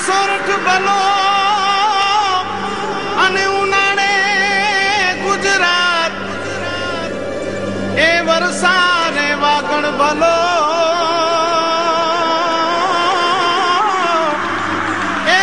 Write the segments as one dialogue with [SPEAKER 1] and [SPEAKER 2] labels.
[SPEAKER 1] સોરઠ બલો અને ઉનાળે ગુજરાત એ વરસાને વાગણ બલો એ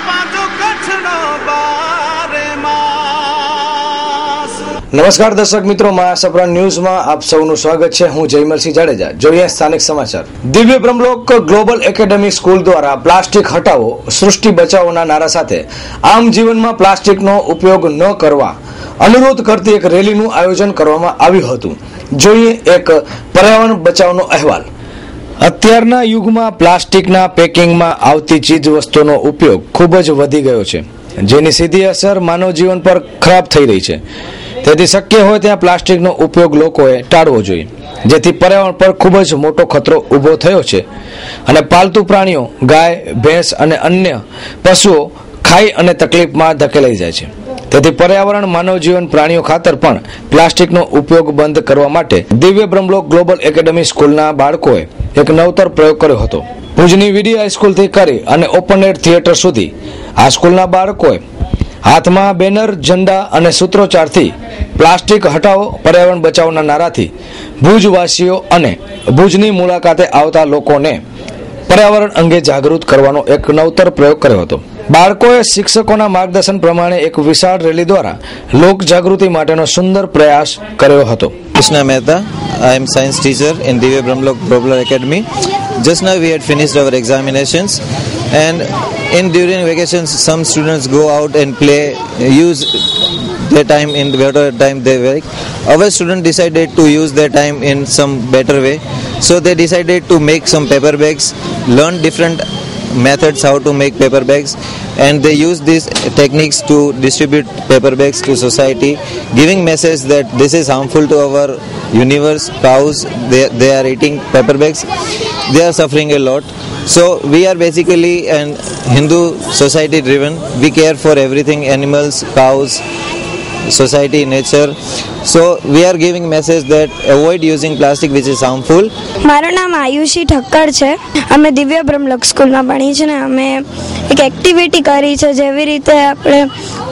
[SPEAKER 1] પાછો કચ્છનો બારે માસ।
[SPEAKER 2] નમસ્કાર દર્શક મિત્રો, મહાસપરા ન્યૂઝમાં આપ સૌનું સ્વાગત છે। હું જયમલસિંહ જાડેજા। જોઈએ સ્થાનિક સમાચાર। દિવ્ય બ્રહ્મલોક ગ્લોબલ એકેડેમી સ્કૂલ દ્વારા પ્લાસ્ટિક હટાવો સૃષ્ટિ બચાવોના નારા સાથે આમ જીવનમાં પ્લાસ્ટિકનો ઉપયોગ ન કરવા અનુરોધ કરતી એક રેલીનું આયોજન કરવામાં આવ્યું હતું। જોઈએ એક પર્યાવરણ બચાવનો અહેવાલ। અત્યારના યુગમાં પ્લાસ્ટિકના પેકિંગમાં આવતી ચીજ વસ્તુનો ઉપયોગ ખૂબ જ વધી ગયો છે, જેની સીધી અસર માનવ જીવન પર ખરાબ થઈ રહી છે। તેથી શક્ય હોય ત્યાં પ્લાસ્ટિકનો ઉપયોગ લોકોએ ટાળવો જોઈએ, જેથી પર્યાવરણ પર ખૂબ જ મોટો ખતરો ઊભો થયો છે અને પાલતુ પ્રાણીઓ ગાય, ભેંસ અને અન્ય પશુઓ ખાઈ અને તકલીફમાં ધકેલાઈ જાય છે। તેથી પર્યાવરણ, માનવ જીવન, પ્રાણીઓ ખાતર પણ પ્લાસ્ટિકનો ઉપયોગ બંધ કરવા માટે દિવ્ય બ્રહ્મલોક ગ્લોબલ એકેડેમી સ્કૂલના બાળકોએ એક નવતર પ્રયોગ કર્યો હતો। ભુજની વીડી હાઈસ્કૂલથી કરી અને ઓપન એર થિયેટર સુધી આ સ્કૂલના બાળકોએ હાથમાં બેનર, ઝંડા અને સૂત્રોચ્ચારથી પ્લાસ્ટિક હટાવો પર્યાવરણ બચાવોના નારાથી ભુજવાસીઓ અને ભુજની મુલાકાતે આવતા લોકોને પર્યાવરણ અંગે જાગૃત કરવાનો એક નવતર પ્રયોગ કર્યો હતો। બાળકોએ શિક્ષકોના માર્ગદર્શન પ્રમાણે એક વિશાળ રેલી દ્વારા લોક જાગૃતિ માટેનો સુંદર પ્રયાસ કર્યો હતો।
[SPEAKER 3] Krishna Mehta, I am science teacher in Divya Brahmlok Global Academy. Just now we had finished our examinations, and during vacations some students go out and play, use their time in whatever time they like. Our students decided to use their time in some better way, so they decided to make some paper bags, learn different methods how to make paper bags, and they use these techniques to distribute paper bags to society, giving message that this is harmful to our universe. Cows, they are eating paper bags, they are suffering a lot. So we are basically an Hindu society driven. We care for everything, animals, cows, society, nature. So we are giving message that avoid using plastic which is harmful.
[SPEAKER 4] મારું નામ આયુષી ઠક્કર છે। અમે દિવ્ય બ્રહ્મલોક સ્કૂલમાં ભણી છે ને અમે એક એક્ટિવિટી કરી છે, જેવી રીતે આપણે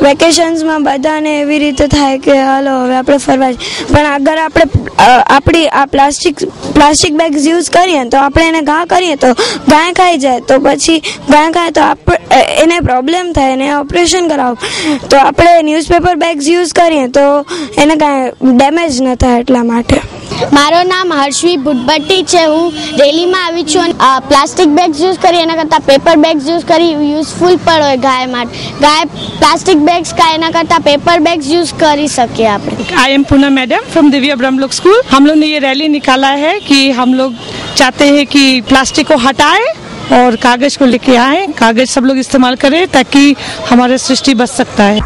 [SPEAKER 4] વેકેશન્સમાં બધાને એવી રીતે થાય કે હાલો હવે આપણે ફરવા, પણ અગર આપણે આપણી આ પ્લાસ્ટિક બેગ્સ યુઝ કરીએ તો આપણે એને ઘા કરીએ તો ગાય ખાઈ જાય, તો પછી ગાય ખાય તો એને પ્રોબ્લેમ થાય, એને ઓપરેશન કરાવો, તો આપણે ન્યૂઝપેપર બેગ્સ યુઝ કરીએ તો એને કાંઈ ડેમેજ ન થાય એટલા માટે।
[SPEAKER 5] મારું નામ હર્ષવી ભુટભટ્ટી છે। હું રેલીમાં આવી છું। પ્લાસ્ટિક બેગ્સ યુઝ કરી એના કરતાં પેપર બેગ્સ યુઝ કરી યુઝફુલ પણ હોય ગાય માટે। ગાય प्लास्टिक बैग्स का एना करता पेपर बैग्स यूज कर सके आपने।
[SPEAKER 6] I am Poonam madam from Divya Brahmalok school. हम लोग ने ये रैली निकाला है कि हम लोग चाहते हैं कि प्लास्टिक को हटाएं और कागज को लेके आए, कागज सब लोग इस्तेमाल करें ताकि हमारा सृष्टि बच सकता है।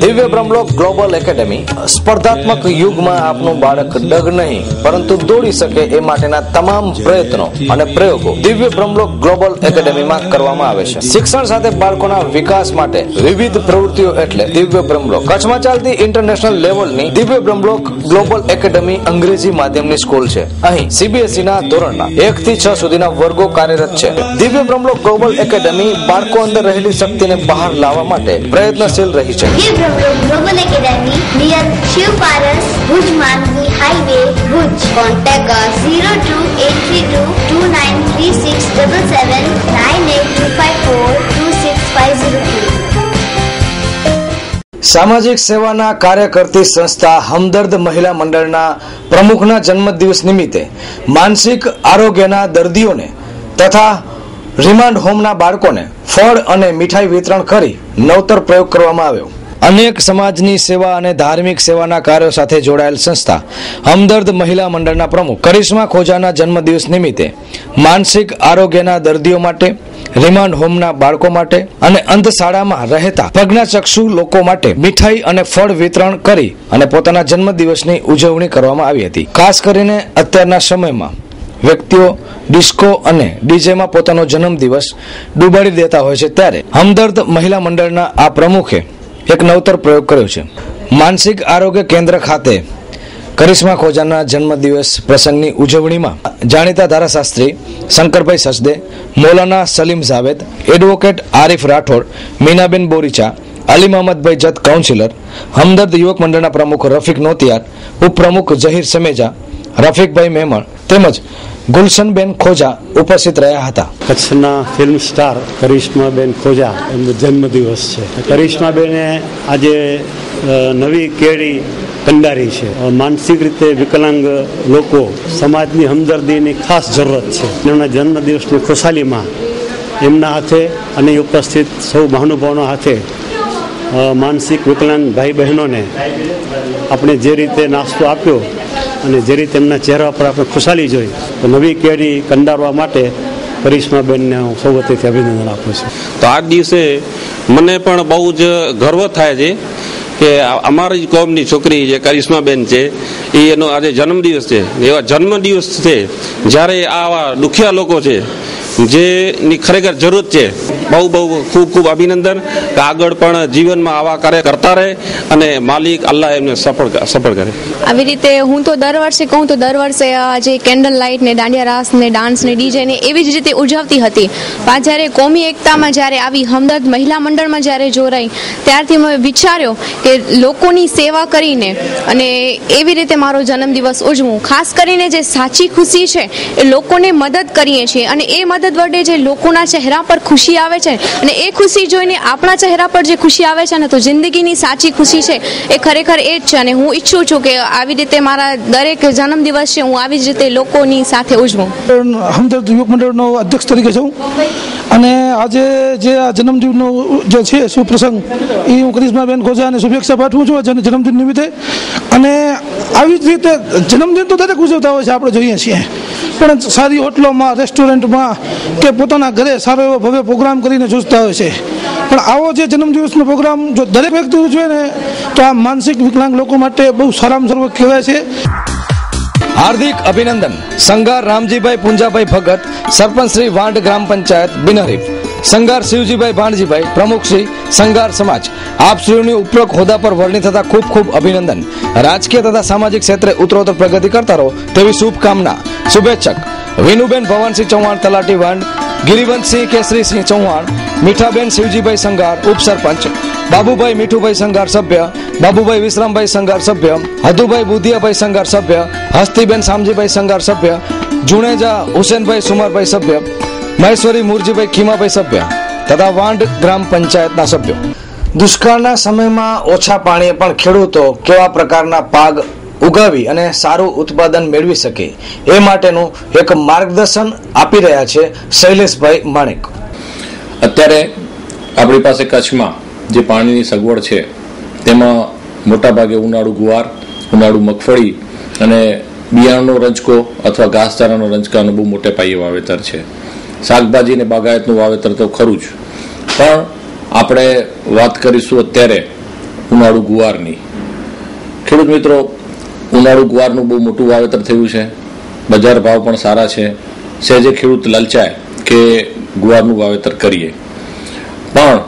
[SPEAKER 2] દિવ્ય બ્રહ્મલોક ગ્લોબલ એકેડેમી સ્પર્ધાત્મક યુગમાં આપનું બાળક ડગ નહીં પરંતુ દોડી શકે એ માટેના તમામ પ્રયત્નો અને પ્રયોગો દિવ્ય બ્રહ્મલોક ગ્લોબલ એકેડેમીમાં કરવામાં આવે છે। શિક્ષણ સાથે બાળકોના વિકાસ માટે વિવિધ પ્રવૃત્તિઓ એટલે દિવ્ય બ્રહ્મલોક। કચ્છમાં ચાલતી ઇન્ટરનેશનલ લેવલની દિવ્ય બ્રહ્મલોક ગ્લોબલ એકેડેમી અંગ્રેજી માધ્યમની સ્કૂલ છે। અહીં CBSE ના ધોરણના 1 થી 6 સુધીના વર્ગો કાર્યરત છે। દિવ્ય બ્રહ્મલોક ગ્લોબલ એકેડેમી બાળકો અંદર રહેલી શક્તિને બહાર લાવવા માટે પ્રયત્નશીલ રહી છે।
[SPEAKER 7] Global Academy near Shiv Paras, Bhuj Manvi Highway, Bhuj. Contact us 02832293677 9825426502।
[SPEAKER 2] સામાજિક સેવાના કાર્ય કરતી સંસ્થા હમદર્દ મહિલા મંડળના પ્રમુખના જન્મદિવસ નિમિત્તે માનસિક આરોગ્યના દર્દીઓને તથા રિમાન્ડ હોમના બાળકોને ફળ અને મીઠાઈ વિતરણ કરી નવતર પ્રયોગ કરવામાં આવ્યો। અનેક સમાજની સેવા અને ધાર્મિક સેવાના કાર્યો સાથે જોડાયેલ સંસ્થા હમદર્દ મહિલા મંડળના પ્રમુખ કરિશ્મા ખોજાના જન્મદિવસ નિમિત્તે માનસિક આરોગ્યના દર્દીઓ માટે, રિમાન્ડ હોમના બાળકો માટે અને અંધશાળામાં રહેતા પ્રજ્ઞાચક્ષુ લોકો માટે મીઠાઈ અને ફળ વિતરણ કરી અને પોતાના જન્મદિવસની ઉજવણી કરવામાં આવી હતી। ખાસ કરીને અત્યારના સમયમાં વ્યક્તિઓ ડિસ્કો અને ડીજેમાં પોતાનો જન્મદિવસ ડૂબાડી દેતા હોય છે, ત્યારે હમદર્દ મહિલા મંડળના આ પ્રમુખે એક નવતર પ્રયોગ કર્યો છે। માનસિક આરોગ્ય કેન્દ્ર ખાતે કરિશ્મા ખોજાના જન્મદિવસ પ્રસંગની ઉજવણીમાં જાણીતા ધારાશાસ્ત્રી શંકરભાઈ સચદે, મૌલાના સલીમ જાવેદ, એડવોકેટ આરિફ રાઠોડ, મીનાબેન બોરીચા, અલી મહમદભાઈ જત કાઉન્સિલર, હમદર્દ યુવક મંડળના પ્રમુખ રફીક નોતિયાર, ઉપપ્રમુખ જહીર સમેજા, રફીકભાઈ મેમણ તેમજ ગુલશનબેન ખોજા ઉપસ્થિત રહ્યા હતા.
[SPEAKER 8] કચ્છના ફિલ્મ સ્ટાર કરિશ્માબેન ખોજા એમનો જન્મદિવસ છે. કરિશ્માબેને આજે નવી કેળી કંડારી છે. માનસિક રીતે વિકલાંગ લોકો સમાજની હમદર્દીની ખાસ જરૂરત છે. એમના જન્મદિવસની ખુશાલીમાં એમના હાથે અને ઉપસ્થિત સૌ મહાનુભાવોના હાથે માનસિક વિકલાંગ ભાઈ બહેનોને આપણે જે રીતે નાસ્તો આપ્યો અને જે રીતે એમના ચહેરા પર આપણે ખુશાલી જોઈ, તો નવી કેળી કંડારવા માટે કરિશ્માબેનને હું સૌ વતીથી અભિનંદન આપું છું.
[SPEAKER 9] તો આ દિવસે મને પણ બહુ જ ગર્વ થાય છે કે અમારી કોમની છોકરી જે કરિશ્માબેન છે એનો આજે જન્મદિવસ છે. એવા જન્મદિવસ છે જ્યારે આવા દુખિયા લોકો છે જેની ખરેખર જરૂર છે, બહુ ખૂબ ખૂબ અભિનંદન કે આગળ પણ જીવનમાં આવા કાર્ય કરતા રહે અને માલિક અલ્લાહ એમને સફળ કરે.
[SPEAKER 10] આવી રીતે હું તો દર વર્ષે કહું તો દર વર્ષે આજે કેન્ડલ લાઇટ ને દાંડિયા રાસ ને ડાન્સ ને ડીજે ને એવી જ રીતે ઉજવતી હતી. પણ જ્યારે કોમી એકતામાં જ્યારે આવી હમદર્દ મહિલા મંડળમાં જ્યારે જોડાઈ ત્યારથી મેં વિચાર્યો કે લોકોની સેવા કરીને અને એવી રીતે મારો જન્મદિવસ ઉજવું. ખાસ કરીને જે સાચી ખુશી છે એ લોકોને મદદ કરીએ છીએ અને એ મદદ વડે જે લોકોના ચહેરા પર ખુશી આવે છે અને એ ખુશી જોઈને આપણા ચહેરા પર જે ખુશી આવે છે ને તો જિંદગીની સાચી ખુશી છે એ ખરેખર એ જ છે. અને હું ઈચ્છું છું કે આવી રીતે મારા દરેક જન્મદિવસ છે હું આવી જ રીતે લોકોની સાથે ઉજવું.
[SPEAKER 11] હમદર્દ યુવક મંડળનો અધ્યક્ષ તરીકે છું અને આજે જે આ જન્મદિવસનો જે છે સુપ્રસંગ એ હું કરિશ્માબેન ખોજાને શુભેચ્છા પાઠવું છું જન્મદિન નિમિત્તે. અને આવી જ રીતે જન્મદિન તો દરેક ઉજવતા હોય છે, આપણે જોઈએ છીએ, પણ સારી હોટલોમાં, રેસ્ટોરન્ટમાં કે પોતાના ઘરે સારો એવો ભવ્ય પ્રોગ્રામ કરીને જોતા હોય છે. પણ આવો જે જન્મદિવસનો પ્રોગ્રામ જો દરેક વ્યક્તિ ઉજવે ને તો આ માનસિક વિકલાંગ લોકો માટે બહુ સારામાં સારું કહેવાય છે.
[SPEAKER 2] હાર્દિક અભિનંદન. સંગાર રામજીભાઈ પુંજાભાઈ ભગત, સરપંચ શ્રી વાંડ ગ્રામ પંચાયત બિનહરીફ, સંગાર શિવજીભાઈ ભાણજીભાઈ, પ્રમુખ શ્રી સંગાર સમાજ, આપ શ્રીઓની ઉપરોક્ત હોદ્દા પર વરણી થતા ખૂબ ખૂબ અભિનંદન. રાજકીય તથા સામાજિક ક્ષેત્રે ઉત્તરોત્તર પ્રગતિ કરતા રહો તેવી શુભકામના. શુભેચ્છક વિનુબેન ભવનસિંહ ચૌહાણ, તલાટી વાંડ, ગિરિવંતસિંહ કેસરીસિંહ ચૌહાણ, મીઠાબેન શિવજીભાઈ સંગાર ઉપસરપંચ, બાબુભાઈ મીઠુભાઈ સંગાર સભ્ય, બાબુભાઈ વિશ્રામભાઈ સંગાર સભ્ય, હદુભાઈ બુધિયાભાઈ સંગાર સભ્ય, હસ્તીબેન શામજીભાઈ સંગાર સભ્ય, જુણેજા હુસેનભાઈ સુમારભાઈ સભ્ય, મહેશ્વરી મુરજીભાઈ ખીમાભાઈ સભ્ય તથા વાંડ ગ્રામ પંચાયતના સભ્યો. દુષ્કાળના સમયમાં ઓછા પાણીએ પણ ખેડૂતો કેવા પ્રકારના પાક ઉગાવી અને સારું ઉત્પાદન મેળવી શકે એ માટેનું એક માર્ગદર્શન આપી રહ્યા છે શૈલેષભાઈ માણેક.
[SPEAKER 12] અત્યારે આપણી પાસે કચ્છમાં જે પાણીની સગવડ છે તેમાં મોટાભાગે ઉનાળુ ગુવાર, ઉનાળુ મગફળી અને બિયારણનો રંજકો અથવા ઘાસચારાનો રંજકાનો બહુ મોટે પાયે વાવેતર છે. શાકભાજી અને બાગાયતનું વાવેતર તો ખરું જ, પણ આપણે વાત કરીશું અત્યારે ઉનાળુ ગુવારની. ખેડૂત મિત્રો, ઉનાળુ ગુવારનું બહુ મોટું વાવેતર થયું છે, બજાર ભાવ પણ સારા છે. સહેજે ખેડૂત લલચાય કે ગુવારનું વાવેતર કરીએ, પણ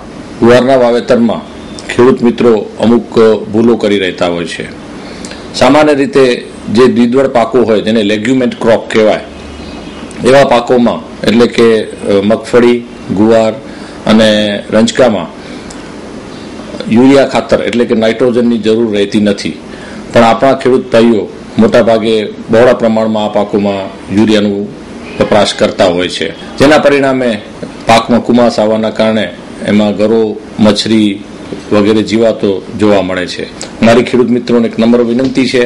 [SPEAKER 12] ગુવારના વાવેતરમાં ખેડૂત મિત્રો અમુક ભૂલો કરી રહેતા હોય છે. સામાન્ય રીતે જે દ્વિદળ પાકો હોય જેને લેગ્યુમેન્ટ ક્રોપ કહેવાય એવા પાકોમાં એટલે કે મગફળી, ગુવાર અને રંજકામાં યુરિયા ખાતર એટલે કે નાઇટ્રોજનની જરૂર રહેતી નથી. પણ આપણા ખેડૂત ભાઈઓ મોટાભાગે બહોળા પ્રમાણમાં આ પાકોમાં યુરિયાનું વપરાશ કરતા હોય છે, જેના પરિણામે પાકમાં કુમાસ આવવાના કારણે એમાં ગરો, મચ્છરી વગેરે જીવાતો જોવા મળે છે. મારી ખેડૂત મિત્રોને એક નમ્ર વિનંતી છે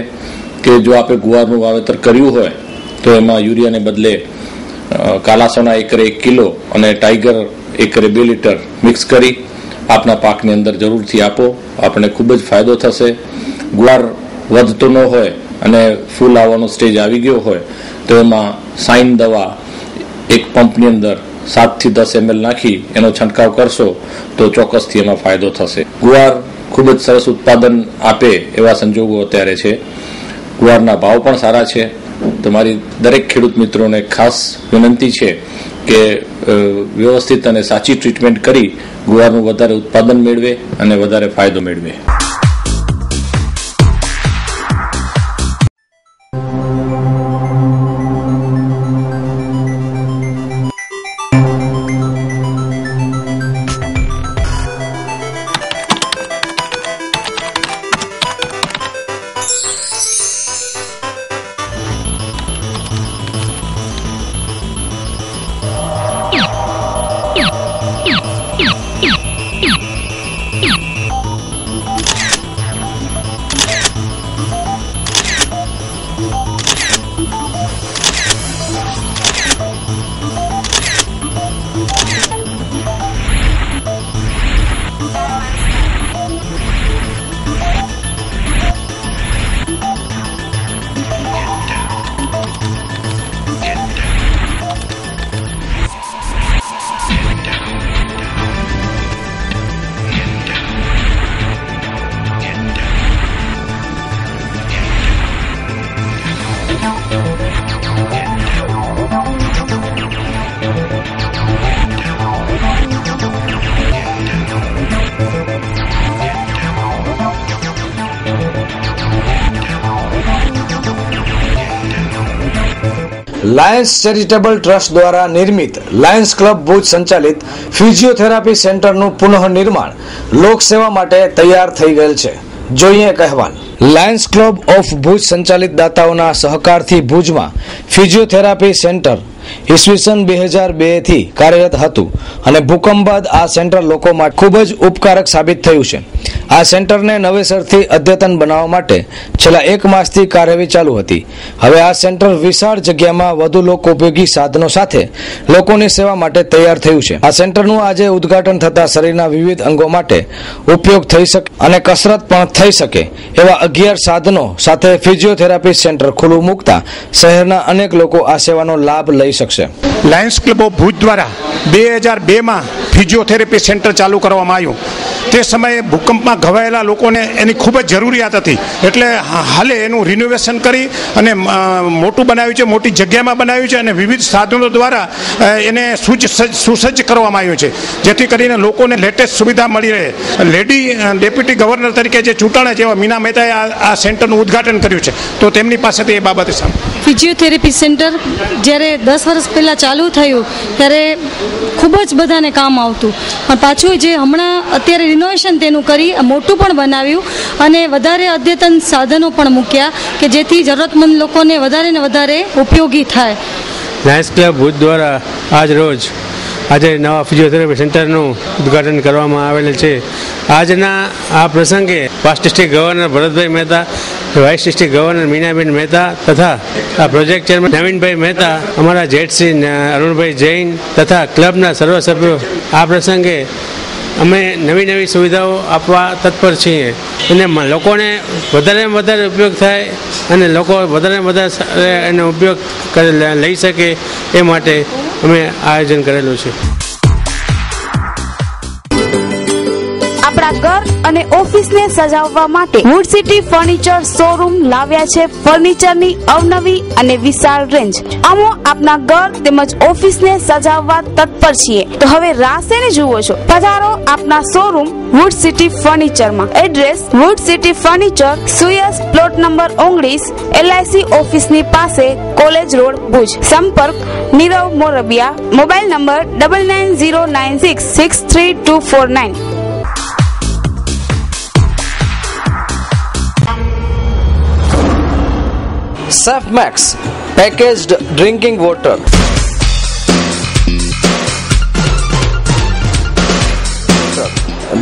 [SPEAKER 12] કે જો આપણે ગુવારનું વાવેતર કર્યું હોય તો એમાં યુરિયાને બદલે કાલાસોના એકરે 1 કિલો અને ટાઈગર એકરે 2 લીટર મિક્સ કરી આપના પાકની અંદર જરૂરથી આપો. આપણને ખૂબ જ ફાયદો થશે. ગુવાર વધતો ન હોય અને ફૂલ આવવાનો સ્ટેજ આવી ગયો હોય તો એમાં સાઇન દવા એક પંપની અંદર 7 થી 10 ml નાખી એનો છંટકાવ કરશો તો ચોક્કસથી એમાં ફાયદો થશે. ગુવાર ખૂબ જ સરસ ઉત્પાદન આપે એવા સંજોગો અત્યારે છે. ગુવારના ભાવ પણ સારા છે. તમારી દરેક ખેડૂત મિત્રોને ખાસ વિનંતી છે કે વ્યવસ્થિત અને સાચી ટ્રીટમેન્ટ કરી ગુવારનું વધારે ઉત્પાદન મેળવે અને વધારે ફાયદો મેળવે.
[SPEAKER 2] લાયન્સ ચેરિટેબલ ટ્રસ્ટ દ્વારા નિર્મિત લાયન્સ ક્લબ ભુજ સંચાલિત ફિઝિયોથેરાપી સેન્ટરનું પુનઃનિર્માણ લોકસેવા માટે તૈયાર થઈ ગયેલ છે. જોઈએ એક અહેવાલ. લાયન્સ ક્લબ ઓફ ભુજ સંચાલિત દાતાઓના સહકારથી ભુજમાં ફિઝિયોથેરાપી સેન્ટર ઈસવીસન 2002 થી કાર્યરત હતું અને ભૂકંપ બાદ આ સેન્ટર લોકો માટે ખૂબ જ ઉપકારક સાબિત થયું છે. આ સેન્ટરને નવેસરથી અદ્યતન બનાવવા માટે છેલ્લા 1 માસથી કાર્યવાહી ચાલુ હતી. હવે આ સેન્ટર વિશાળ જગ્યામાં વધુ લોકો ઉપયોગી સાધનો સાથે લોકોની સેવા માટે તૈયાર થયું છે. આ સેન્ટરનું આજે ઉદ્ઘાટન થતા શરીરના વિવિધ અંગો માટે ઉપયોગ થઈ શકે અને કસરત પણ થઈ શકે એવા 11 સાધનો સાથે ફિઝિયોથેરાપી સેન્ટર ખુલ્લું મૂકતા શહેરના અનેક લોકો આ સેવાનો લાભ લઈ શકશે.
[SPEAKER 13] લાયન્સ ક્લબ ઓફ ભુજ દ્વારા 2002માં ફિઝિયોથેરાપી સેન્ટર ચાલુ કરવામાં આવ્યું. તે સમયે ભૂકંપમાં ઘવાયેલા લોકોને એની ખૂબ જ જરૂરિયાત હતી, એટલે હાલે એનું રિનોવેશન કરી અને મોટું બનાવ્યું છે, મોટી જગ્યામાં બનાવ્યું છે અને વિવિધ સાધનો દ્વારા એને સુસજ્જ કરવામાં આવ્યું છે, જેથી કરીને લોકોને લેટેસ્ટ સુવિધા મળી રહે. લેડી ડેપ્યુટી ગવર્નર તરીકે જે ચૂંટાણા છે એવા મીના મહેતાએ આ સેન્ટરનું ઉદ્ઘાટન કર્યું છે, તો તેમની પાસેથી એ બાબતે
[SPEAKER 14] ફિઝિયોથેરાપી સેન્ટર જ્યારે 10 વર્ષ પહેલાં ચાલુ થયું ત્યારે ખૂબ જ બધાને કામ આવતું, પણ પાછું જે હમણાં અત્યારે રિનોવેશન તેનું કરી મોટું પણ બનાવ્યું અને વધારે અદ્યતન સાધનો પણ મૂક્યા કે જેથી જરૂરતમંદ લોકોને વધારે ને વધારે ઉપયોગી થાય.
[SPEAKER 15] લાયન્સ ક્લબ ભુજ દ્વારા આજ રોજ આજે નવા ફિઝિયોથેરાપી સેન્ટરનું ઉદ્ઘાટન કરવામાં આવેલ છે. આજના આ પ્રસંગે past district governor Bharatbhai Mehta, vice district governor Meenaben Mehta તથા આ પ્રોજેક્ટ ચેરમેન નવીનભાઈ મહેતા, અમારા જેટસી અરુણભાઈ જૈન તથા ક્લબના સર્વ સભ્યો આ પ્રસંગે અમે નવી સુવિધાઓ આપવા તત્પર છીએ અને લોકોને વધારેમાં વધારે ઉપયોગ થાય અને લોકો વધારેમાં વધારે એનો ઉપયોગ લઈ શકે એ માટે અમે આયોજન કરેલું છે.
[SPEAKER 16] આપણા ઘર અને ઓફિસને સજાવવા માટે વુડ સિટી ફર્નિચર શોરૂમ લાવ્યા છે ફર્નિચરની અવનવી અને વિશાળ રેન્જ. અમે આપના ઘર તેમજ ઓફિસને સજાવવા તત્પર છીએ, તો હવે રાહ શેની જુઓ છો? પધારો આપના શોરૂમ વુડ સિટી ફર્નિચરમાં. એડ્રેસ વુડ સિટી ફર્નિચર, સુયસ પ્લોટ નંબર 19, LIC ઓફિસની પાસે, કોલેજ રોડ, ભુજ. સંપર્ક Nirav Morbia. Mobile number 9909663249.
[SPEAKER 2] Surf Max packaged drinking water.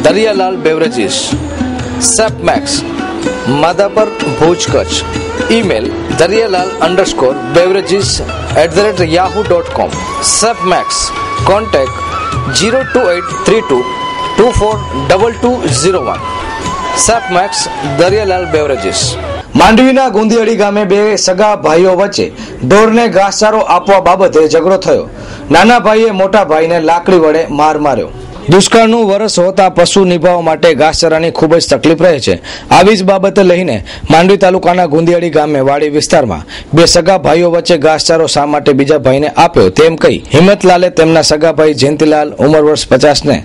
[SPEAKER 2] Daryalal Beverages. Surf Max Madhapur Bhuj Kutch. Email daryalal_beverages@yahoo.com. Surf Max. Contact 02832242201. Surf Max Daryalal Beverages. માંડવીના ગુંદિયાળી ગામે 2 સગા ભાઈઓ વચ્ચે ઢોરને ઘાસચારો આપવા બાબતે ઝઘડો થયો. નાના ભાઈએ મોટા ભાઈને લાકડી વડે માર માર્યો. દુષ્કાળનું વરસ હોતા પશુ નિભાવવા માટે ઘાસચારાની ખૂબ જ તકલીફ રહે છે. આવી જ બાબતે લઈને માંડવી તાલુકાના ગુંદિયાળી ગામે વાડી વિસ્તારમાં 2 સગા ભાઈઓ વચ્ચે ઘાસચારો શા માટે બીજા ભાઈને આપ્યો તેમ કહી હિંમતલાલે તેમના સગા ભાઈ જયંતિલાલ ઉંમર વર્ષ 50 ને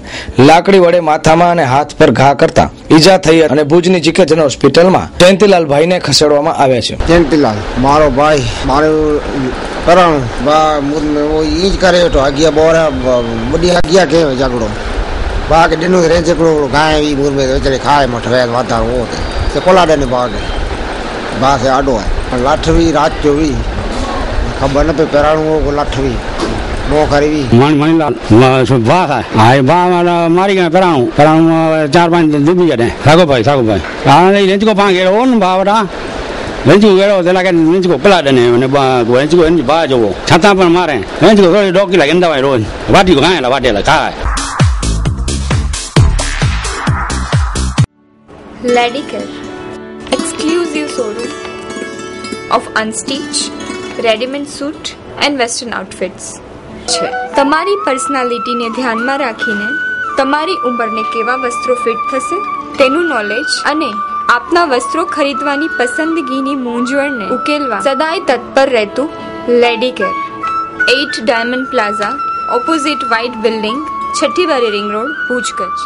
[SPEAKER 2] લાકડી વડે માથામાં અને હાથ પર ઘા કરતા ઈજા થઈ અને ભુજની જીકે જન હોસ્પિટલમાં જયંતિલાલ ભાઈને ખસેડવામાં આવ્યા છે.
[SPEAKER 17] જયંતિલાલ મારો ભાઈ મારું કરણ ઈ જ કરે તો આગિયા બોરા બધી આગિયા કે ઝઘડો બાગ દિનો રે ઝઘડો ગાય ઈ મુર મે ચલે ખાય મઠ વે વાતા ઓ તે કોલાડે ને બાગ બાસે આડો હે લાઠવી રાત જોવી ખબર ન પે પેરાણું કો લાઠવી નો કરવી
[SPEAKER 18] મણીલાલ વાહ હાય બા મારી ગયા પેરાણું 4-5 દુબી ગયા સાગોભાઈ આ રેંચકો પાંગે ઓન બાવડા રેંચકો ગેરો તેલા કે રેંચકો પલાડે ને અને રેંચકો એની બા જોવો છતાં પણ મારે રેંચકો થોડી ડોકી લાગે અંદાવાય રોજ વાટી ગાયલા વાટેલા ખાય.
[SPEAKER 19] Ladicare, exclusive showroom of unstitched, ready-made suit and western outfits. તમારી પર્સનાલિટીને ધ્યાનમાં રાખીને તમારી ઉંમરને કેવા વસ્ત્રો ફિટ થશે તેનું નોલેજ અને આપના વસ્ત્રો ખરીદવાની પસંદગીની મૂંઝવણને ઉકેલવા સદાય તત્પર રહેતું લેડીકેર. 8 diamond plaza, opposite white building, છઠ્ઠી બારી રિંગ રોડ, ભુજ કચ્છ.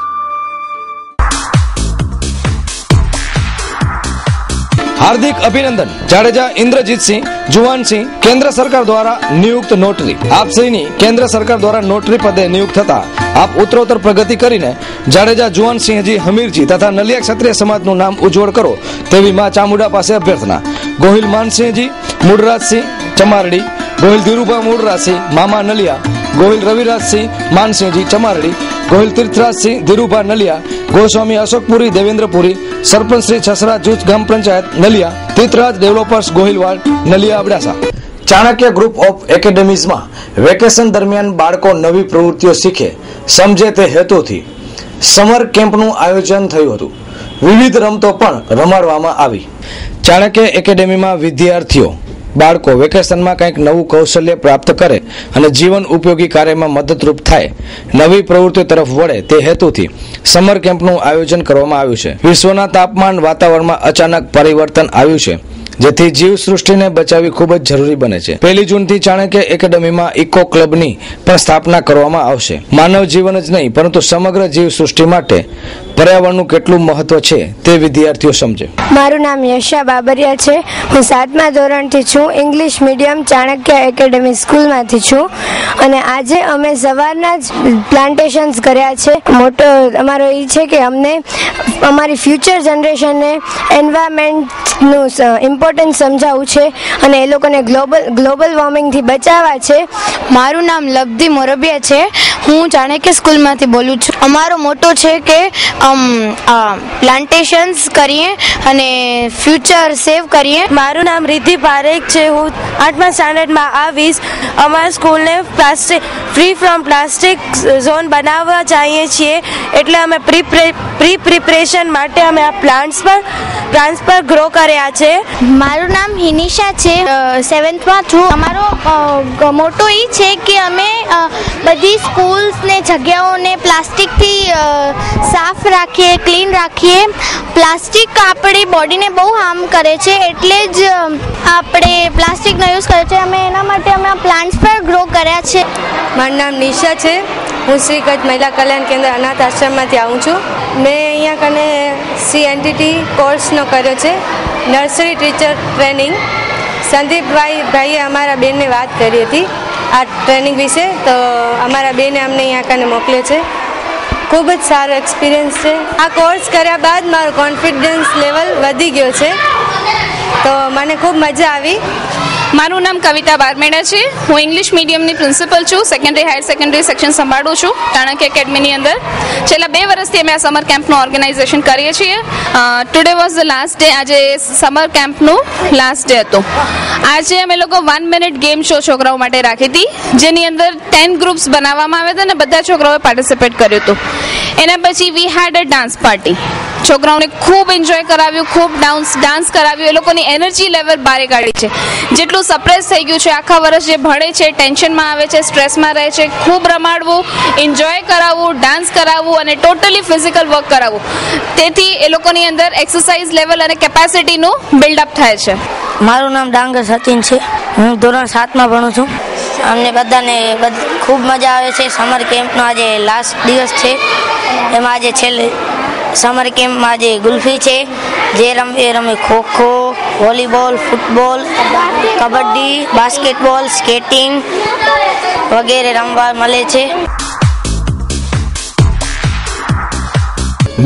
[SPEAKER 2] હાર્દિક અભિનંદન. જાડેજા ઇન્દ્રજીતસિંહ જુવાનસિંહ કેન્દ્ર સરકાર દ્વારા નિયુક્ત નોટરી. આપ શ્રીની કેન્દ્ર સરકાર દ્વારા નોટરી પદે નિયુક્ત થતા આપ ઉત્તરોત્તર પ્રગતિ કરીને જાડેજા જુવાનસિંહજી હમીરજી તથા નલિયા ક્ષત્રિય સમાજનું નામ ઉજ્જવળ કરો તેવી માં ચામુંડા પાસે અભ્યર્થના. ગોહિલ માનસિંહજી મૂળરાજસિંહ ચમારડી, ગોહિલ ધીરુભા મૂળરાજસિંહ મામા નલિયા, ગોહિલ રવિરાજસિંહ માનસિંહજી ચમારડી, ગોહિલ તીર્થરાજસિંહ ધીરુભા નલિયા, ગોસ્વામી અશોકપુરી દેવેન્દ્રપુરી, સરપંચ શ્રી છસરા જૂથ ગ્રામ panchayat Naliya, Tirthraj developers Gohilwad Naliya Abdasa. Chanakya group of એકેડેમીઝમાં વેકેશન દરમિયાન બાળકો નવી પ્રવૃત્તિઓ શીખે સમજે તે હેતુથી સમર કેમ્પનું આયોજન થયું હતું. વિવિધ રમતો પણ રમાડવામાં આવી. ચાણક્ય એકેડેમીમાં વિદ્યાર્થીઓ બાળકો વેકેશનમાં કંઈક નવું કૌશલ્ય પ્રાપ્ત કરે અને જીવન ઉપયોગી કાર્યમાં મદદરૂપ થાય, નવી પ્રવૃત્તિઓ તરફ વળે તે હેતુથી સમર કેમ્પનું આયોજન કરવામાં આવ્યું છે. વિશ્વના તાપમાન વાતાવરણમાં અચાનક પરિવર્તન આવ્યું છે, જેથી જીવ સૃષ્ટિને બચાવવી ખૂબ જ જરૂરી બને છે. 1 જૂનથી ચાણક્ય એકેડેમીમાં ઇકો ક્લબની પણ સ્થાપના કરવામાં આવશે. માનવ જીવન જ નહીં પરંતુ સમગ્ર જીવ સૃષ્ટિ માટે પર્યાવરણનું કેટલું મહત્વ છે તે વિદ્યાર્થીઓ સમજે.
[SPEAKER 4] મારું નામ યશા બાબરિયા છે. હું 7મા ધોરણથી છું. ઇંગ્લિશ મીડિયમ ચાણક્ય એકેડેમી સ્કૂલમાંથી છું અને આજે અમે સવારના જ પ્લાન્ટેશન્સ કર્યા છે. મોટો અમારો એ છે કે અમને અમારી ફ્યુચર જનરેશનને એન્વાયરમેન્ટનું ઇમ્પોર્ટન્સ સમજાવવું છે અને એ લોકોને ગ્લોબલ વોર્મિંગથી બચાવવા છે.
[SPEAKER 10] મારું નામ લબ્ધી મોરબિયા છે. હું ચાણક્ય સ્કૂલમાંથી બોલું છું. અમારો મોટો છે કે પ્લાન્ટેશન્સ કરીએ અને ફ્યુચર સેવ કરીએ.
[SPEAKER 20] મારું નામ રિદ્ધિ પારેખ છે. હું 8મા સ્ટાન્ડર્ડમાં આવીશ. અમારા સ્કૂલને ફ્રી ફ્રોમ પ્લાસ્ટિક ઝોન બનાવવા ચાહીએ છીએ, એટલે અમે પ્રિપરેશન માટે અમે આ પ્લાન્ટ્સ પર ગ્રો કર્યા છે.
[SPEAKER 5] મારું નામ હિનિશા છે. 7થમાં છું. અમારો મોટો એ છે કે અમે બધી સ્કૂલ્સને જગ્યાઓને પ્લાસ્ટિકથી સાફ રાખીએ, ક્લીન રાખીએ. પ્લાસ્ટિક આપણી બોડીને બહુ હાર્મ કરે છે, એટલે જ આપણે પ્લાસ્ટિકનો યુઝ કરીએ છીએ. અમે એના માટે અમે પ્લાન્ટ્સ પર ગ્રો કર્યા છે.
[SPEAKER 20] મારું નામ નિશા છે. હું શ્રી કચ્છ મહિલા કલ્યાણ કેન્દ્ર અનાથ આશ્રમમાંથી આવું છું. મેં અહીંયા કને CNTT કોર્સનો કર્યો છે, નર્સરી ટીચર ટ્રેનિંગ. સંદીપભાઈએ અમારા બેનને વાત કરી હતી આ ટ્રેનિંગ વિશે, તો અમારા બેને અમને અહીંયા કને મોકલ્યો છે. ખૂબ જ સારો એક્સપિરિયન્સ છે. આ કોર્સ કર્યા બાદ મારો કોન્ફિડન્સ લેવલ વધી ગયો છે, તો મને ખૂબ મજા આવી.
[SPEAKER 21] મારું નામ કવિતા બારમેડા છે. હું ઇંગ્લિશ મીડિયમની પ્રિન્સિપલ છું. સેકન્ડરી હાયર સેકન્ડરી સેક્શન સંભાળું છું ચાણક્ય એકેડમીની અંદર. છેલ્લા 2 વર્ષથી અમે આ સમર કેમ્પનું ઓર્ગેનાઇઝેશન કરીએ છીએ. Today was the last day. આજે સમર કેમ્પનું લાસ્ટ ડે હતું. આજે અમે લોકો 1 મિનિટ ગેમ શો છોકરાઓ માટે રાખી હતી, જેની અંદર 10 ગ્રુપ્સ બનાવવામાં આવ્યા હતા અને બધા છોકરાઓએ પાર્ટિસિપેટ કર્યું હતું. એના પછી વી હેડ અ ડાન્સ પાર્ટી. છોકરાઓને ખૂબ એન્જોય કરાવ્યું, ખૂબ ડાન્સ કરાવ્યું. એ લોકોની એનર્જી લેવલ બારે કાઢી છે. જેટલું સપ્રેસ થઈ ગયું છે આખા વર્ષ, જે ભણે છે, ટેન્શનમાં આવે છે, સ્ટ્રેસમાં રહે છે, ખૂબ રમાડવું, એન્જોય કરાવવું, ડાન્સ કરાવવું અને ટોટલી ફિઝિકલ વર્ક કરાવવું. તેથી એ લોકોની અંદર એક્સરસાઇઝ લેવલ અને કેપેસિટીનું બિલ્ડઅપ થાય છે.
[SPEAKER 20] મારું નામ ડાંગર સચિન છે. હું ધોરણ 7માં ભણું છું. અમને બધાને ખૂબ મજા આવે છે. સમર કેમ્પનો આજે લાસ્ટ દિવસ છે. એમાં આજે છેલ્લે સમર કેમ્પમાં આજે ગુલ્ફી છે, જે રમે kho kho, volleyball, football, kabaddi, basketball, skating વગેરે રમવા મળે છે.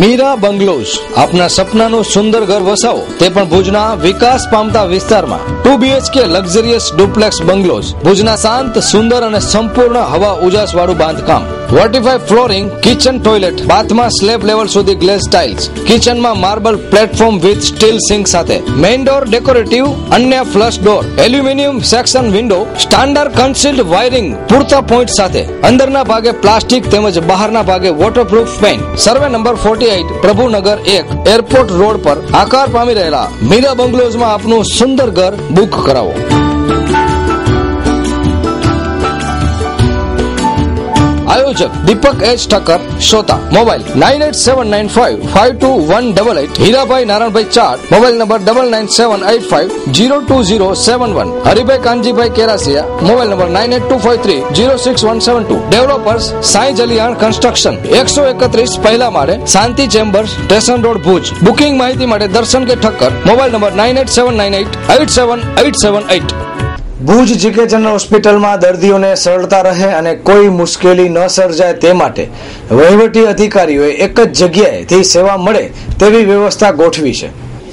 [SPEAKER 2] મીરા બંગલોઝ, આપના સપનાનું સુંદર ઘર વસાવો, તે પણ ભુજના વિકાસ પામતા વિસ્તારમાં. 2 BHK લક્ઝરિયસ ડુપ્લેક્સ બંગલોઝ. ભુજના શાંત, સુંદર અને સંપૂર્ણ હવા ઉજાસ વાળું બાંધકામ. વર્ટિફાઈ ફ્લોરિંગ, કિચન ટોયલેટ, બાથમાં સ્લેબ લેવલ સુધી ગ્લેઝ ટાઇલ્સ, કિચનમાં marble platform with steel sink સાથે, મેઇન ડોર ડેકોરેટિવ, અન્ય flush door, aluminium section window, standard concealed wiring પૂરતા પોઈન્ટ સાથે, અંદરના ભાગે પ્લાસ્ટિક તેમજ બહારના ભાગે waterproof paint. Survey number 48 Prabhunagar 1 airport road પર આકાર પામી રહેલા મીરા બંગલોઝમાં આપનું સુંદર ઘર બુક કરાવો. આયોજન આયોજક દીપક એચ ઠક્કર શ્રોતા મોબાઈલ 9879552188 હીરાભાઈ નારાયણભાઈ ચાટ mobile number 9978502071 Haribhai Kanjibhai Kerasiya mobile number 9825306172 developers Sai Jaliyan construction 131 પહેલા માળે Shanti chambers station road Bhuj booking માહિતી માટે Darshan K Thakkar mobile number 9879887878 Bhuj GK general હોસ્પિટલમાં દર્દીઓને સરળતા રહે અને કોઈ મુશ્કેલી ન સર્જાય તે માટે વહીવટી અધિકારીઓએ એક જ જગ્યાએથી સેવા મળે તેવી વ્યવસ્થા ગોઠવી છે.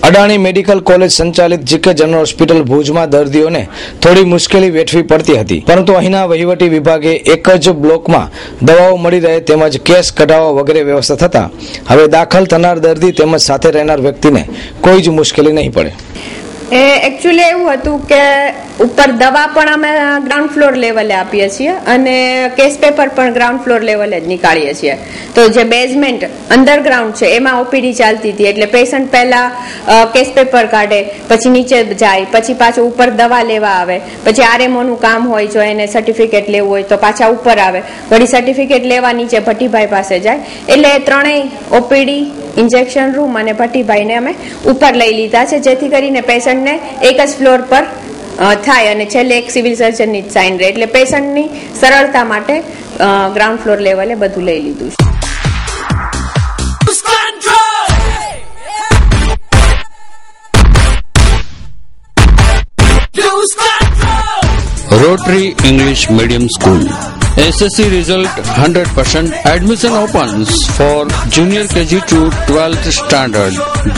[SPEAKER 2] અડાણી મેડિકલ કોલેજ સંચાલિત જીકે જનરલ હોસ્પિટલ ભુજમાં દર્દીઓને થોડી મુશ્કેલી વેઠવી પડતી હતી, પરંતુ અહીંના વહીવટી વિભાગે એક જ બ્લોકમાં દવાઓ મળી રહે તેમજ કેસ કઢાવવા વગેરે વ્યવસ્થા થતા હવે દાખલ થનાર દર્દી તેમજ સાથે રહેનાર વ્યક્તિને કોઈ જ મુશ્કેલી નહીં પડે.
[SPEAKER 1] એકચ્યુઅલી એવું હતું કે ઉપર દવા પણ અમે ગ્રાઉન્ડ ફ્લોર લેવલે આપીએ છીએ અને કેસ પેપર પણ ગ્રાઉન્ડ ફ્લોર લેવલે જ નીકાળીએ છીએ. તો જે બેઝમેન્ટ અંડરગ્રાઉન્ડ છે એમાં ઓપીડી ચાલતી હતી, એટલે પેશન્ટ પહેલા કેસ પેપર કાઢે, પછી નીચે જાય, પછી પાછું ઉપર દવા લેવા આવે, પછી આરએમઓનું કામ હોય, જો એને સર્ટિફિકેટ લેવું હોય તો પાછા ઉપર આવે, વળી સર્ટિફિકેટ લેવા નીચે ભટ્ટીભાઈ પાસે જાય. એટલે ત્રણેય ઓપીડી, ઇન્જેક્શન રૂમ અને ભટ્ટીભાઈને અમે ઉપર લઈ લીધા છે, જેથી કરીને પેશન્ટને એક જ ફ્લોર પર થાય અને છેલ્લે એક સિવિલ સર્જનની જ સાઇન રહે. એટલે પેશન્ટની સરળતા માટે ગ્રાઉન્ડ ફ્લોર લેવલે બધું લઈ લીધું છે.
[SPEAKER 22] Rotary English Medium School. SSC result 100%. Admission opens for junior KG to 12th standard,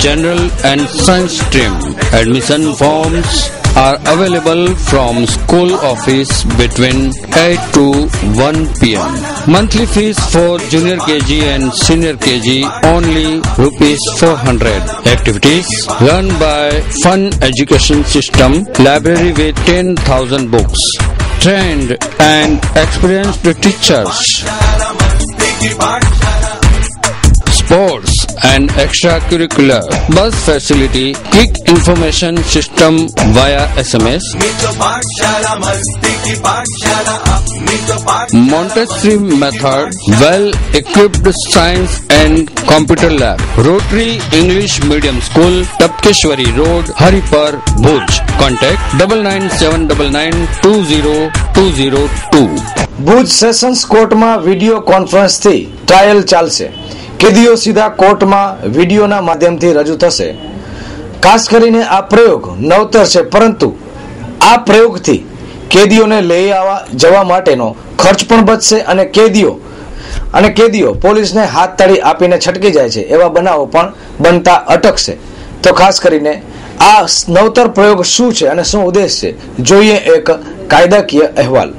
[SPEAKER 22] general and science stream. Admission forms are available from school office between 8 to 1 p.m. Monthly fees for junior KG and senior KG only ₹400. Activities run by Fun Education System, library with 10,000 books. Trained and experienced teachers. Sports and extracurricular, bus facility, quick information system via SMS, Montessori method, well-equipped science and computer lab. Rotary English Medium School, Tapkeshwari Road, Haripar, Bhuj. Contact 9979920202.
[SPEAKER 2] Bhuj sessions કોર્ટમાં video કોન્ફરન્સથી trial ચાલશે. કેદીઓ સીધા કોર્ટમાં વિડીયોના માધ્યમથી રજૂ થશે. ખાસ કરીને આ પ્રયોગ નવતર છે, પરંતુ આ પ્રયોગથી કેદીઓને લઈ આવવા જવા માટેનો ખર્ચ પણ બચશે અને કેદીઓ પોલીસને હાથ તાળી આપીને છટકી જાય છે એવા બનાવો પણ બનતા અટકશે. તો ખાસ કરીને આ નવતર પ્રયોગ શું છે અને શું ઉદ્દેશ છે, જોઈએ એક કાયદાકીય અહેવાલ.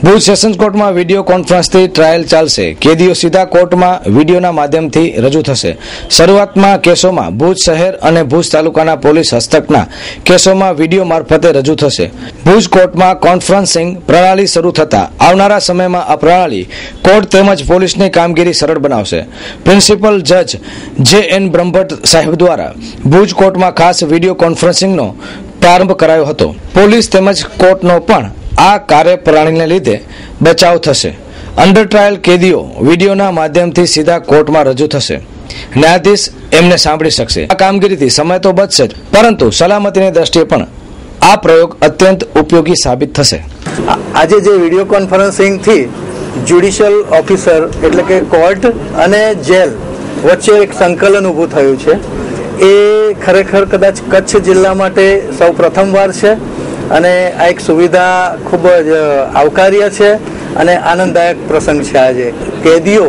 [SPEAKER 2] ભુજ સેશન્સ કોર્ટમાં વિડીયો કોન્ફરન્સથી ટ્રાયલ ચાલશે. કેદીઓ સીધા કોર્ટમાં વિડીયોના માધ્યમથી રજૂ થશે. શરૂઆતમાં કેસોમાં ભુજ શહેર અને ભુજ તાલુકાના પોલીસ હસ્તકના કેસોમાં વિડીયો મારફતે રજૂ થશે. ભુજ કોર્ટમાં કોન્ફરન્સિંગ પ્રણાલી શરૂ થતા આવનારા સમયમાં આ પ્રણાલી કોર્ટ તેમજ પોલીસની કામગીરી સરળ બનાવશે. પ્રિન્સિપલ જજ JN બ્રહ્મભટ્ટ સાહેબ દ્વારા ભુજ કોર્ટમાં ખાસ વિડીયો કોન્ફરન્સિંગનો પ્રારંભ કરાયો હતો. પોલીસ તેમજ કોર્ટનો પણ આ કાર્યપ્રણાલીને લીધે બચાવ થશે. અંડર ટ્રાયલ કેદીઓ વિડીયોના માધ્યમથી સીધા કોર્ટમાં રજૂ થશે. ન્યાયાધીશ એમને સાંભળી શકશે. આ કામગીરીથી સમય તો બચશે જ, પરંતુ સલામતીની દ્રષ્ટિએ પણ આ પ્રયોગ અત્યંત ઉપયોગી સાબિત થશે.
[SPEAKER 23] આજે જે વિડીયો કોન્ફરન્સિંગથી જ્યુડિશિયલ ઓફિસર એટલે કે કોર્ટ અને જેલ વચ્ચે એક સંકલન ઊભું થયું છે, એ ખરેખર કદાચ કચ્છ જિલ્લા માટે સૌ પ્રથમવાર છે અને આ એક સુવિધા ખૂબ જ આવકાર્ય છે અને આનંદદાયક પ્રસંગ છે. આજે કેદીઓ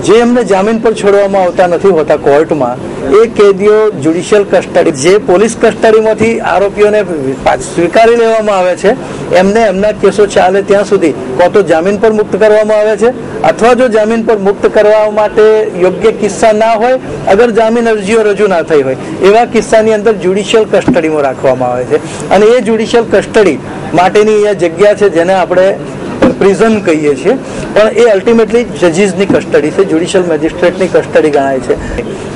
[SPEAKER 23] જે એમને જામીન પર છોડવામાં આવતા નથી હોતા કોર્ટમાં, એ કેદીઓ જ્યુડિશિયલ કસ્ટડી, જે પોલીસ કસ્ટડીમાંથી આરોપીઓને સ્વીકારી લેવામાં આવે છે, એમને એમના કેસો ચાલે ત્યાં સુધી કાં તો જામીન પર મુક્ત કરવામાં આવે છે, અથવા જો જામીન પર મુક્ત કરવા માટે યોગ્ય કિસ્સા ના હોય, અગર જામીન અરજીઓ રજૂ ના થઈ હોય, એવા કિસ્સાની અંદર જ્યુડિશિયલ કસ્ટડીમાં રાખવામાં આવે છે. અને એ જ્યુડિશિયલ કસ્ટડી માટેની એ જગ્યા છે જેને આપણે પ્રિઝન કહીએ છીએ, પણ એ અલ્ટિમેટલી જજીસની કસ્ટડી છે, જ્યુડિશિયલ મેજિસ્ટ્રેટની કસ્ટડી ગણાય છે.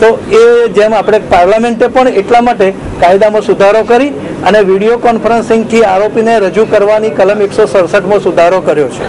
[SPEAKER 23] તો એ જેમ આપણે પાર્લામેન્ટે પણ એટલા માટે કાયદામાં સુધારો કરી અને વિડીયો કોન્ફરન્સિંગથી આરોપીને રજૂ કરવાની કલમ 167માં સુધારો કર્યો છે.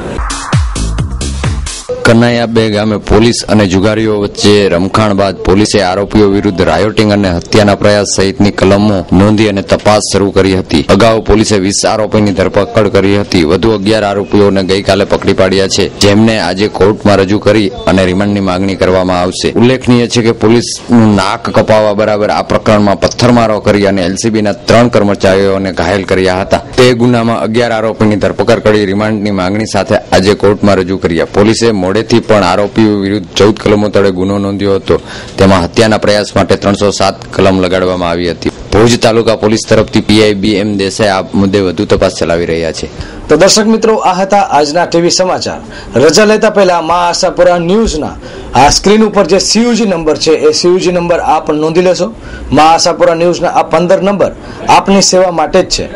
[SPEAKER 3] કનૈયાબે ગામે પોલીસ અને જુગારીઓ વચ્ચે રમખાણ બાદ પોલીસે આરોપીઓ વિરુદ્ધ રાયોટિંગ અને હત્યાના પ્રયાસ સહિતની કલમો નોંધી અને તપાસ શરૂ કરી હતી. અગાઉ પોલીસે 20 આરોપીની ધરપકડ કરી હતી. વધુ 11 આરોપીઓને ગઈકાલે પકડી પાડ્યા છે, જેમને આજે કોર્ટમાં રજૂ કરી અને રિમાન્ડની માંગણી કરવામાં આવશે. ઉલ્લેખનીય છે કે પોલીસનું નાક કપાવવા બરાબર આ પ્રકરણમાં પથ્થરમારો કરી અને એલસીબીના 3 કર્મચારીઓને ઘાયલ કર્યા હતા. તે ગુનામાં 11 આરોપીની ધરપકડ કરી રિમાન્ડની માંગણી સાથે આજે કોર્ટમાં રજૂ કર્યા. પોલીસે મોડેથી પણ આરોપીઓ વિરુદ્ધ 14 કલમો તળે ગુનો નોંધ્યો હતો. તેમાં હત્યાના પ્રયાસ માટે 307 કલમ લગાડવામાં આવી હતી. ભુજ તાલુકા પોલીસ તરફથી પીઆઈ BM દેસાઈ આ મુદ્દે વધુ તપાસ ચલાવી રહ્યા છે.
[SPEAKER 2] તો દર્શક મિત્રો, આ હતા આજના ટીવી સમાચાર. રજા લેતા પહેલા મા આશાપુરા ન્યૂઝના આ સ્ક્રીન ઉપર જે CUG નંબર છે એ CUG નંબર આપ નોંધી લેશો. મા આશાપુરા ન્યૂઝના આ 15 નંબર આપની સેવા માટે જ છે.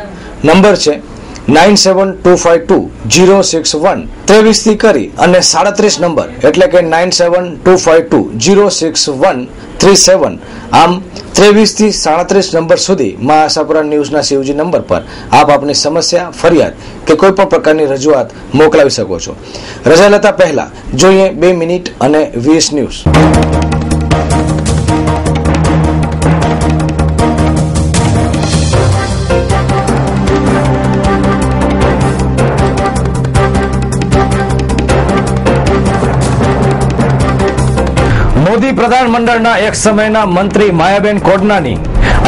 [SPEAKER 2] નંબર છે 97252061 23 થી કરી અને 37 નંબર એટલે કે 9725206137. આમ 23 થી 37 નંબર સુધી મા આશાપુરા ન્યૂઝના CUG નંબર પર આપ આપની સમસ્યા, ફરિયાદ કે કોઈ પણ પ્રકારની રજૂઆત મોકલાવી શકો છો. રજા લેતા પહેલા જોઈએ 2 મિનિટ અને 20 ન્યૂઝ. મોદી પ્રધાનમંડળના એક સમયના મંત્રી માયાબેન કોડનાની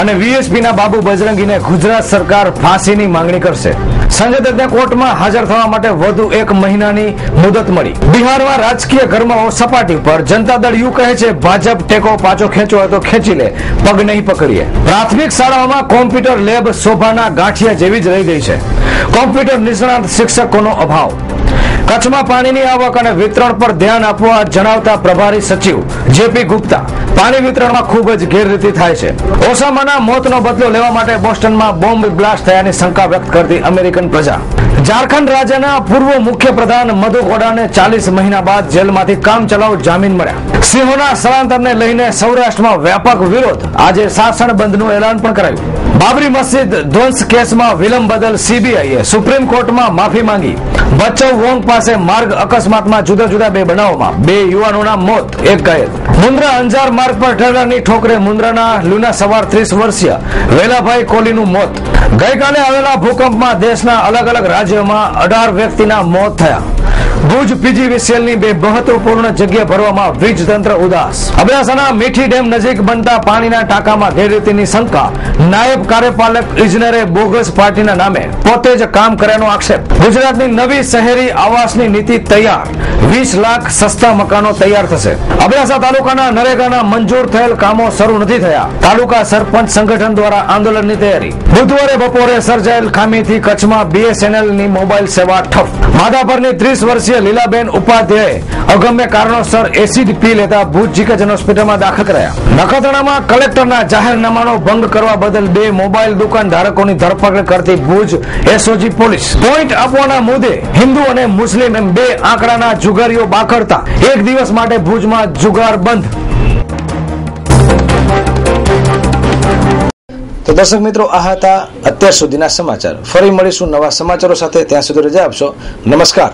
[SPEAKER 2] અને VSPના બાબુ બજરંગીને ગુજરાત સરકાર ફાંસીની માંગણી કરશે. સંજય દત્તને કોર્ટમાં હાજર થવા માટે વધુ 1 મહિનાની મુદત મળી. બિહારમાં રાજકીય ગરમાવો સપાટી પર. જનતા દળ યુ કહે છે ભાજપ ટેકો પાછો ખેંચવો હોય તો ખેંચી લે, પગ નહીં પકડીએ. પ્રાથમિક શાળાઓમાં કોમ્પ્યુટર લેબ શોભાના ગાંઠિયા જેવી જ રહી ગઈ છે. કોમ્પ્યુટર નિષ્ણાત શિક્ષકોનો અભાવ. કચ્છમાં પાણીની આવક અને વિતરણ પર ધ્યાન આપવા જણાવતા પ્રભારી સચિવ JP ગુપ્તા, પાણી વિતરણમાં ખૂબ જ ગેરરીતિ થાય છે. ઓસામાના મોતનો બદલો લેવા માટે બોસ્ટનમાં બોમ્બ બ્લાસ્ટ થયાની શંકા વ્યક્ત કરતી અમેરિકન પ્રજા. ઝારખંડ રાજ્યના પૂર્વ મુખ્યપ્રધાન મધુ કોડાને 40 મહિના બાદ જેલમાંથી કામચલાઉ જામીન મળ્યા. સિંહોના સ્થળાંતરને લઈને સૌરાષ્ટ્રમાં વ્યાપક વિરોધ. આજે શાસન બંધનું એલાન પણ કરાયું. બાબરી મસ્જિદ ધ્વંસ કેસમાં વિલંબ બદલ CBIએ સુપ્રીમ કોર્ટમાં માફી માંગી. બચ્ચવ વોંગ પાસે માર્ગ અકસ્માતમાં જુદા જુદા 2 બનાવોમાં 2 યુવાનોના મોત, 1 ઘાયલ. મુન્દ્રા અંજાર માર્ગ પર ટ્રેલરની ઠોકરે મુન્દ્રાના લુના સવાર 30 વર્ષીય વેલાભાઈ કોલીનું મોત. ગઈકાલે આવેલા ભૂકંપમાં દેશના અલગ અલગ રાજ્યોમાં 18 વ્યક્તિના મોત થયા. ભુજ PGVCLની 2 મહત્વપૂર્ણ જગ્યા ભરવામાં વીજ તંત્ર ઉદાસ. અબડાસાના મીઠી ડેમ નજીક બનતા પાણીના ટાંકામાં ગેરરીતિની શંકા. નાયબ કાર્યપાલક ઇજનેરે બોગસ પાર્ટીના નામે પોતે જ કામ કર્યાનો આક્ષેપ. ગુજરાતની નવી શહેરી આવાસની નીતિ તૈયાર. 20 લાખ સસ્તા મકાનો તૈયાર થશે. અબડાસા તાલુકાના નરેગાના મંજૂર થયેલ કામો શરૂ નથી થયા. તાલુકા સરપંચ સંગઠન દ્વારા આંદોલનની તૈયારી. બુધવારે બપોરે સર્જાયેલ ખામીથી કચ્છમાં BSNLની મોબાઈલ સેવા ઠપ. માધાપરની 30 વર્ષીય લીલાબેન ઉપાધ્યાય અગમ્ય કારણોસર એસિડ પી લેતા ભુજ જીકેજન હોસ્પિટલમાં દાખલ કરાયા. નખત્રાણામાં કલેક્ટરના જાહેરનામાનો ભંગ કરવા બદલ 2 મોબાઈલ દુકાન ધારકોની ધરપકડ કરતી ભુજ SOG પોલીસ. પોઈન્ટ આપવાના મુદ્દે હિન્દુ અને મુસ્લિમ એમ 2 આંકડાના જુગારીઓ બાખડતા 1 દિવસ માટે ભુજમાં જુગાર બંધ. તો દર્શક મિત્રો, આ હતા અત્યાર સુધીના સમાચાર. ફરી મળીશું નવા સમાચારો સાથે. ત્યાં સુધી રજા આપશો. નમસ્કાર.